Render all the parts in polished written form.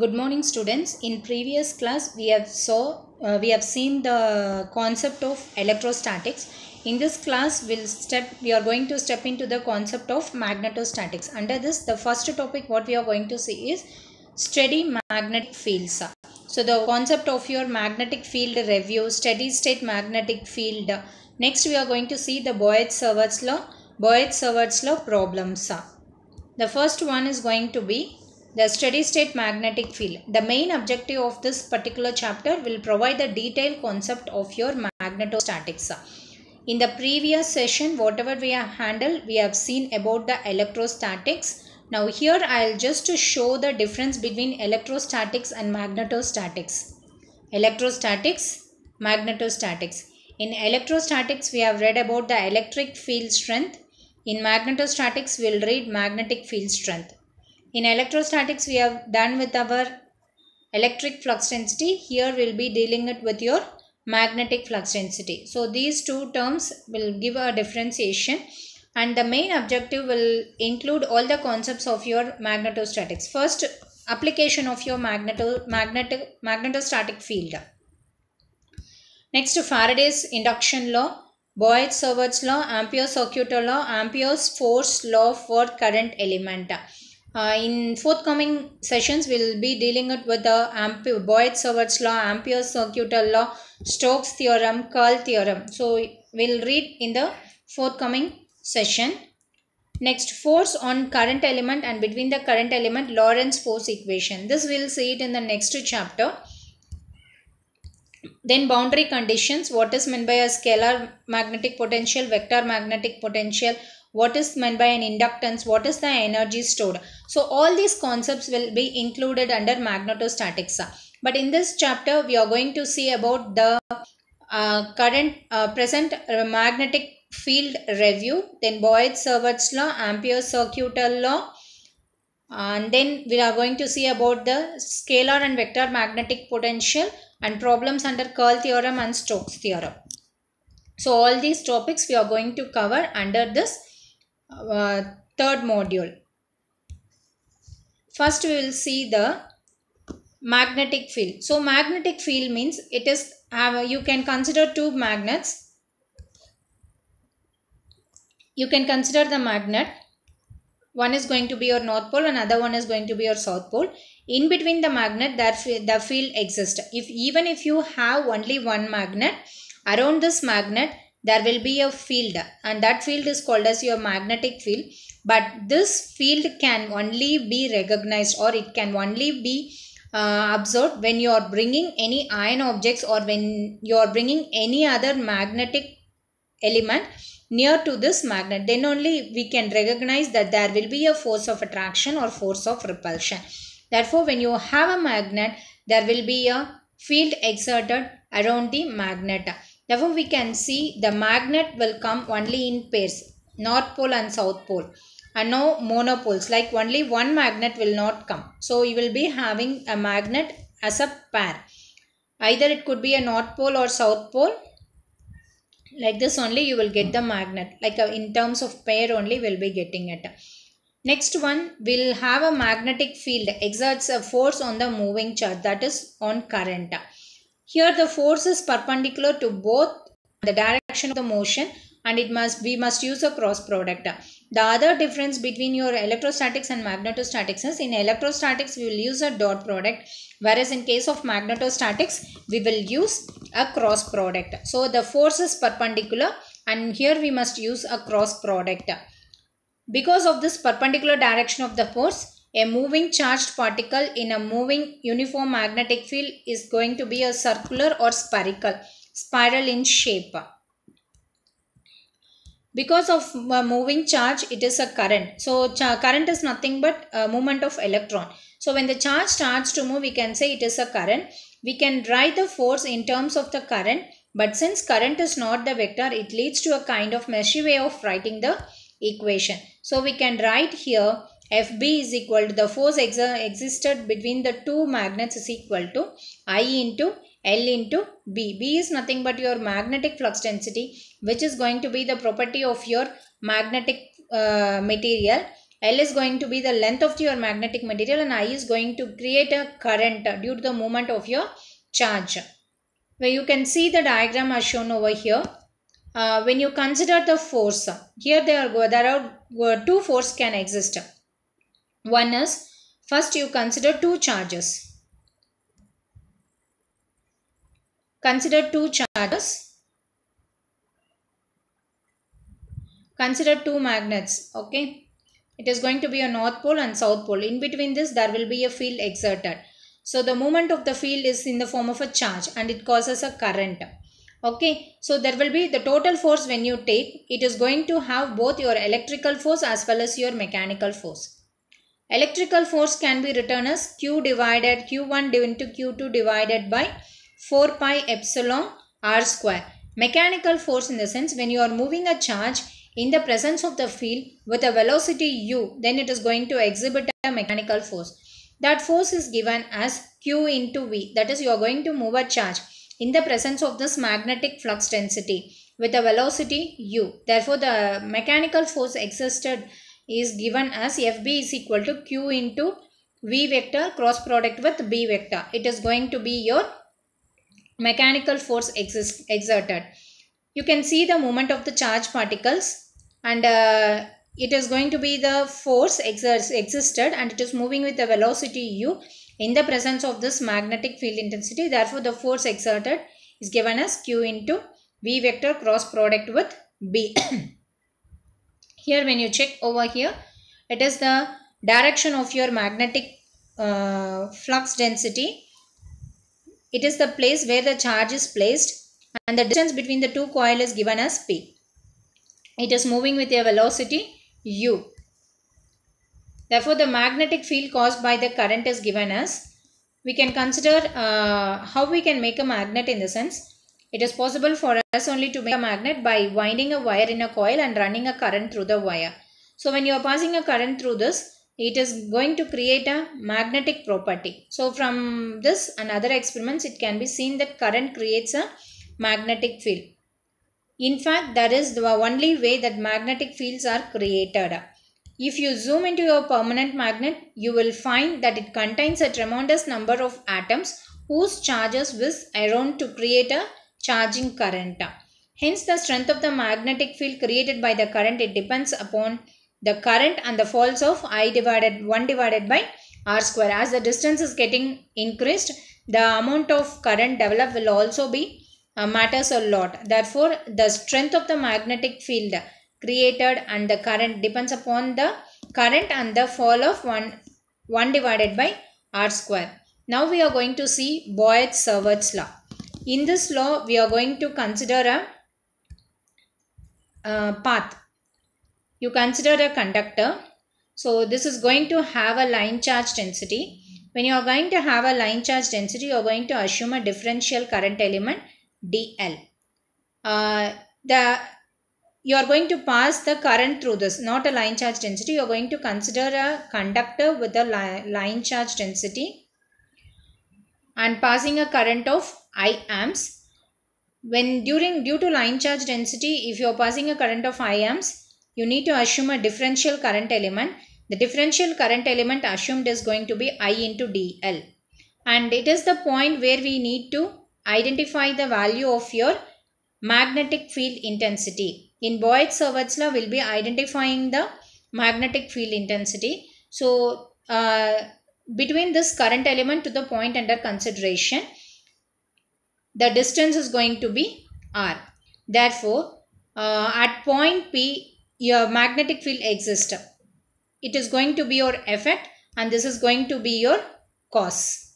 Good morning, students. In previous class, we have seen the concept of electrostatics. In this class, we are going to step into the concept of magnetostatics. Under this, the first topic what we are going to see is steady magnetic fields. So the concept of your magnetic field review, steady state magnetic field. Next, we are going to see the Boyd-Sawat's law problems. The first one is going to be the steady state magnetic field. The main objective of this particular chapter will provide the detailed concept of your magnetostatics. In the previous session, whatever we have handled, we have seen about the electrostatics. Now here I will just show the difference between electrostatics and magnetostatics. Electrostatics, magnetostatics. In electrostatics, we have read about the electric field strength. In magnetostatics, we will read magnetic field strength. In electrostatics, we have done with our electric flux density. Here we will be dealing it with your magnetic flux density. So these two terms will give a differentiation, and the main objective will include all the concepts of your magnetostatics. First, application of your magnetostatic field. Next, Faraday's induction law, Boyd-Sawat's law, Ampere's circuital law, Ampere's force law for current element. In forthcoming sessions, we will be dealing it with the Boyd-Sawat's law, Ampere's circuital law, Stokes theorem, Curl theorem. So we will read in the forthcoming session. Next, force on current element and between the current element, Lorentz force equation. This we will see it in the next chapter. Then boundary conditions, what is meant by a scalar magnetic potential, vector magnetic potential, what is meant by an inductance, what is the energy stored. So all these concepts will be included under magnetostatics. But in this chapter, we are going to see about the present magnetic field review, then Boyd-Sawat's law, Ampere's circuital law, and then we are going to see about the scalar and vector magnetic potential and problems under Curl theorem and Stokes theorem. So all these topics we are going to cover under this third module. First we will see the magnetic field. So magnetic field means it is you can consider two magnets. You can consider the magnet. One is going to be your north pole, another one is going to be your south pole. In between the magnet, the field exists. Even if you have only one magnet, around this magnet there will be a field, and that field is called as your magnetic field. But this field can only be recognized, or it can only be observed when you are bringing any iron objects, or when you are bringing any other magnetic element near to this magnet. Then only we can recognize that there will be a force of attraction or force of repulsion. Therefore, when you have a magnet, there will be a field exerted around the magnet. Therefore, we can see the magnet will come only in pairs, north pole and south pole, and no monopoles, like only one magnet will not come. So you will be having a magnet as a pair. Either it could be a north pole or south pole. Like this only you will get the magnet, like in terms of pair only we will be getting it. Next one, will have a magnetic field exerts a force on the moving charge, that is on current. Here the force is perpendicular to both the direction of the motion, and we must use a cross product. The other difference between your electrostatics and magnetostatics is, in electrostatics we will use a dot product, whereas in case of magnetostatics we will use a cross product. So the force is perpendicular, and here we must use a cross product. Because of this perpendicular direction of the force, a moving charged particle in a moving uniform magnetic field is going to be a circular or spiral in shape. Because of moving charge, it is a current. So current is nothing but a movement of electron. So when the charge starts to move, we can say it is a current. We can write the force in terms of the current, but since current is not the vector, it leads to a kind of messy way of writing the equation. So we can write here FB is equal to the force existed between the two magnets is equal to I into L into B. B is nothing but your magnetic flux density, which is going to be the property of your magnetic material, L is going to be the length of your magnetic material and I is going to create a current due to the movement of your charge. Where you can see the diagram as shown over here. When you consider the force, here there are two forces can exist. One is, first you consider two charges. Consider two charges. Consider two magnets. Okay. It is going to be a north pole and south pole. In between this, there will be a field exerted. So the movement of the field is in the form of a charge and it causes a current. Okay. So there will be the total force when you take. It is going to have both your electrical force as well as your mechanical force. Electrical force can be written as Q1 into Q2 divided by 4 pi epsilon r square. Mechanical force in the sense when you are moving a charge in the presence of the field with a velocity u, then it is going to exhibit a mechanical force. That force is given as Q into V. That is, you are going to move a charge in the presence of this magnetic flux density with a velocity u. Therefore, the mechanical force exerted is given as Fb is equal to Q into V vector cross product with B vector. It is going to be your mechanical force exerted. You can see the movement of the charge particles and it is going to be the force existed and it is moving with the velocity u in the presence of this magnetic field intensity. Therefore, the force exerted is given as Q into V vector cross product with B. Here when you check over here, it is the direction of your magnetic flux density. It is the place where the charge is placed and the distance between the two coils is given as P. It is moving with a velocity u. Therefore, the magnetic field caused by the current is given as, we can consider how we can make a magnet in the sense, it is possible for us only to make a magnet by winding a wire in a coil and running a current through the wire. So, when you are passing a current through this, it is going to create a magnetic property. So, from this and other experiments, it can be seen that current creates a magnetic field. In fact, that is the only way that magnetic fields are created. If you zoom into your permanent magnet, you will find that it contains a tremendous number of atoms whose charges whiz around to create a charging current. Hence, the strength of the magnetic field created by the current, it depends upon the current and the force of I divided 1 divided by R square. As the distance is getting increased, the amount of current developed will also be matters a lot. Therefore, the strength of the magnetic field created and the current depends upon the current and the fall of 1 divided by R square. Now we are going to see Boyd-Sievert's law. In this law, we are going to consider a path. You consider a conductor. So, this is going to have a line charge density. When you are going to have a line charge density, you are going to assume a differential current element dl. You are going to pass the current through this, not a line charge density. You are going to consider a conductor with a line charge density and passing a current of I amps. When due to line charge density, if you are passing a current of I amps, you need to assume a differential current element. The differential current element assumed is going to be I into dl. And it is the point where we need to identify the value of your magnetic field intensity. In Boyd-Sievert's law, we'll be identifying the magnetic field intensity. So, between this current element to the point under consideration, the distance is going to be R. Therefore, at point P, your magnetic field exists. It is going to be your effect and this is going to be your cause.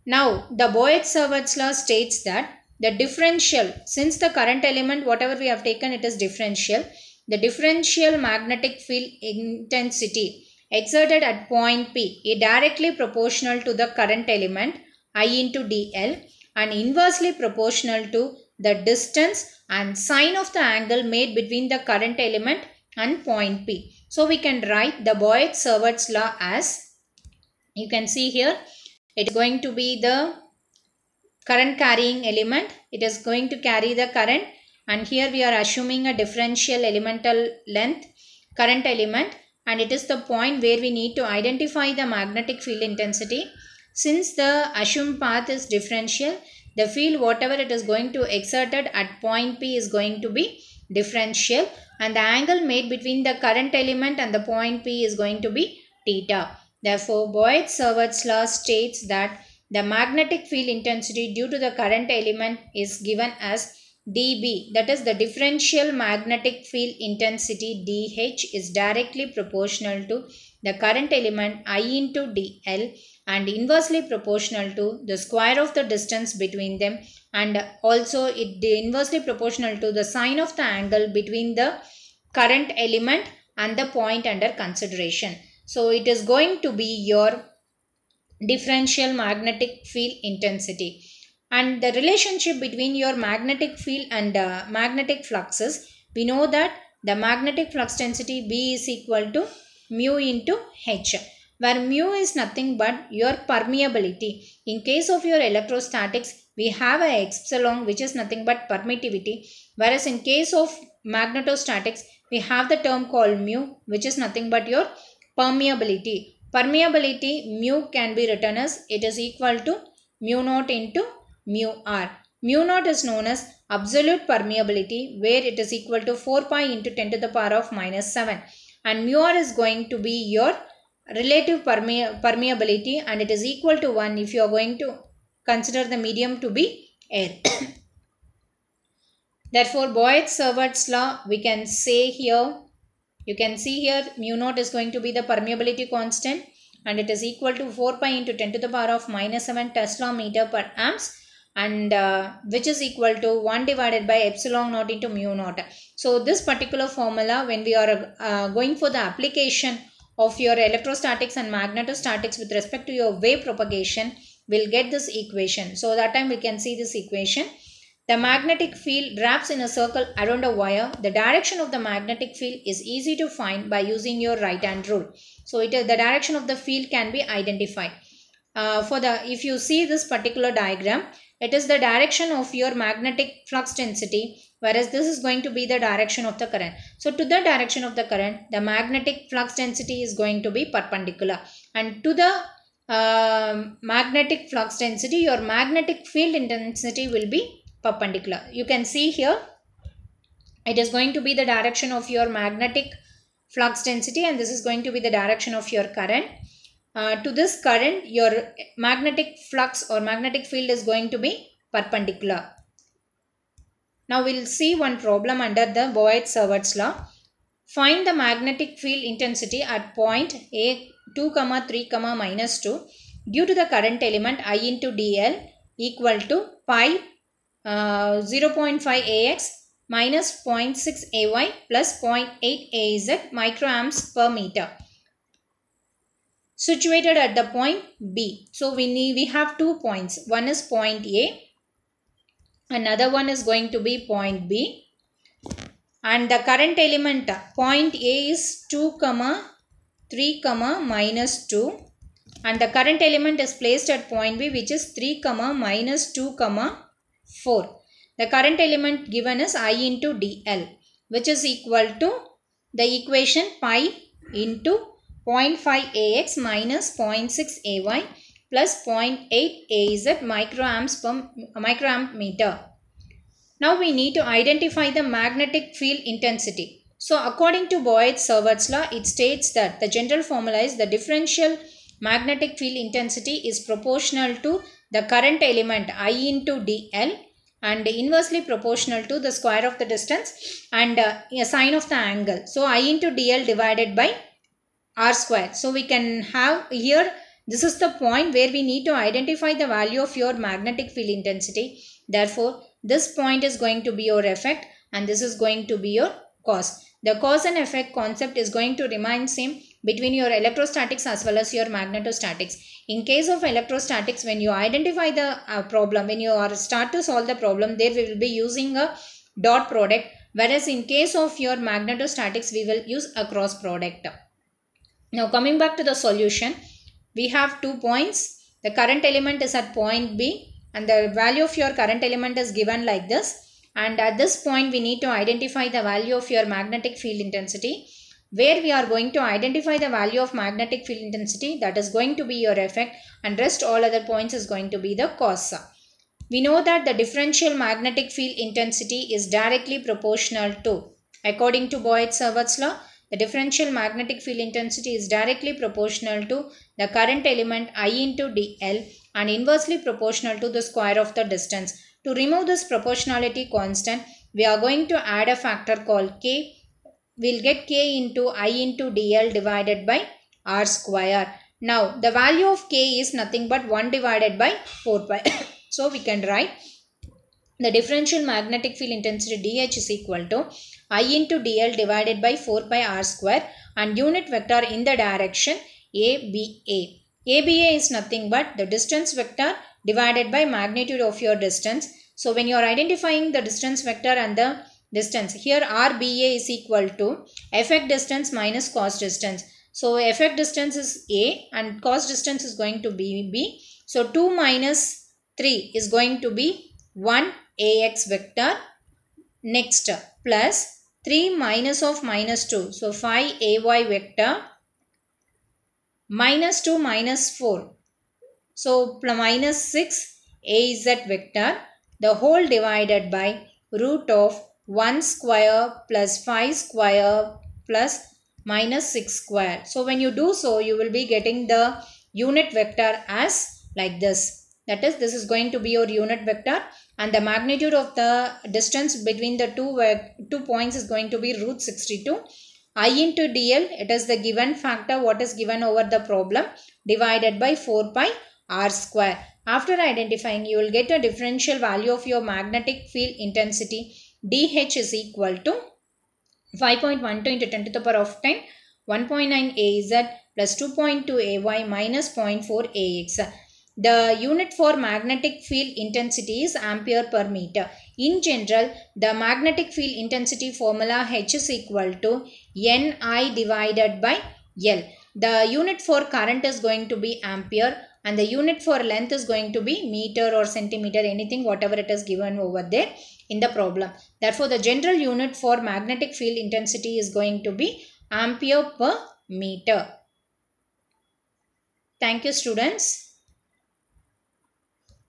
Now, the Boyd-Sievert's law states that the differential, since the current element, whatever we have taken, it is differential. The differential magnetic field intensity exerted at point P is directly proportional to the current element I into dl and inversely proportional to the distance and sine of the angle made between the current element and point P. So, we can write the Boyd-Sievert's law as, you can see here, it is going to be the current carrying element. It is going to carry the current and here we are assuming a differential elemental length. current element, and it is the point where we need to identify the magnetic field intensity. Since the assumed path is differential, the field whatever it is going to exerted at point P is going to be differential, and the angle made between the current element and the point P is going to be theta. Therefore, Boyd-Sivart law states that the magnetic field intensity due to the current element is given as dB, that is the differential magnetic field intensity dH is directly proportional to the current element I into dl and inversely proportional to the square of the distance between them, and also it inversely proportional to the sine of the angle between the current element and the point under consideration. So it is going to be your differential magnetic field intensity. And the relationship between your magnetic field and magnetic fluxes, we know that the magnetic flux density B is equal to mu into H, where mu is nothing but your permeability. In case of your electrostatics, we have a epsilon which is nothing but permittivity, whereas in case of magnetostatics, we have the term called mu which is nothing but your permeability. Permeability mu can be written as it is equal to mu naught into mu r. Mu naught is known as absolute permeability, where it is equal to 4 pi into 10 to the power of minus 7, and mu r is going to be your relative permeability, and it is equal to 1 if you are going to consider the medium to be air. Therefore, Boyd-Sivart's law, we can say here, you can see here mu naught is going to be the permeability constant, and it is equal to 4 pi into 10 to the power of minus 7 Tesla meter per amps, and which is equal to 1 divided by epsilon naught into mu naught. So this particular formula, when we are going for the application of your electrostatics and magnetostatics with respect to your wave propagation, we'll get this equation. So that time we can see this equation. The magnetic field wraps in a circle around a wire. The direction of the magnetic field is easy to find by using your right hand rule. So the direction of the field can be identified. If you see this particular diagram, it is the direction of your magnetic flux density, whereas this is going to be the direction of the current. So to the direction of the current, the magnetic flux density is going to be perpendicular, and to the magnetic flux density, your magnetic field intensity will be perpendicular. You can see here it is going to be the direction of your magnetic flux density, and this is going to be the direction of your current. To this current, your magnetic flux or magnetic field is going to be perpendicular. Now we will see one problem under the Boyd-Sivart's law. Find the magnetic field intensity at point A 2, 3, minus 2 due to the current element I into dl equal to pi 0.5 AX minus 0.6 AY plus 0.8 AZ microamps per meter, situated at the point B. So we have 2 points. One is point A, another one is going to be point B, and the current element point A is 2, 3, minus 2, and the current element is placed at point B, which is 3, minus 2, 4. The current element given is I into dl, which is equal to the equation pi into 0.5 AX minus 0.6 AY plus 0.8 AZ microamp meter. Now we need to identify the magnetic field intensity. So according to Boyd-Sivart's law, it states that the general formula is the differential magnetic field intensity is proportional to the current element I into dl and inversely proportional to the square of the distance and a sine of the angle. So I into dl divided by r square. So we can have here, this is the point where we need to identify the value of your magnetic field intensity. Therefore, this point is going to be your effect and this is going to be your cause. The cause and effect concept is going to remain same between your electrostatics as well as your magnetostatics. In case of electrostatics, when you identify the problem, when you start to solve the problem, there we will be using a dot product, whereas in case of your magnetostatics, we will use a cross product. Now coming back to the solution, we have 2 points. The current element is at point B and the value of your current element is given like this. And at this point, we need to identify the value of your magnetic field intensity. where we are going to identify the value of magnetic field intensity, that is going to be your effect, and rest all other points is going to be the cause. We know that the differential magnetic field intensity is directly proportional to, according to Boyd-Sawat's law, the differential magnetic field intensity is directly proportional to the current element I into dl and inversely proportional to the square of the distance. To remove this proportionality constant, we are going to add a factor called k. We'll get k into I into dl divided by r square. Now, the value of k is nothing but 1 divided by 4 pi. So, we can write the differential magnetic field intensity dH is equal to I into dl divided by 4 pi r square and unit vector in the direction ABA. ABA is nothing but the distance vector divided by magnitude of your distance. So, when you are identifying the distance vector and the distance, here RBA is equal to effect distance minus cos distance. So, effect distance is A and cos distance is going to be B. So, 2 minus 3 is going to be 1 AX vector. Next, plus 3 minus of minus 2. So, 5 AY vector minus 2 minus 4. So, minus 6 AZ vector, the whole divided by root of 1 square plus 5 square plus minus 6 square. So, when you do so, you will be getting the unit vector as like this. That is, this is going to be your unit vector and the magnitude of the distance between the two points is going to be root 62. I into dl, it is the given factor what is given over the problem, divided by 4 pi r square. After identifying, you will get a differential value of your magnetic field intensity. dH is equal to 5.12 into 10 to the power of 10, 1.9 AZ plus 2.2 AY minus 0.4 AX. The unit for magnetic field intensity is ampere per meter. In general, the magnetic field intensity formula H is equal to Ni divided by L. The unit for current is going to be ampere and the unit for length is going to be meter or centimeter, anything whatever it is given over there in the problem. Therefore, the general unit for magnetic field intensity is going to be ampere per meter. Thank you, students.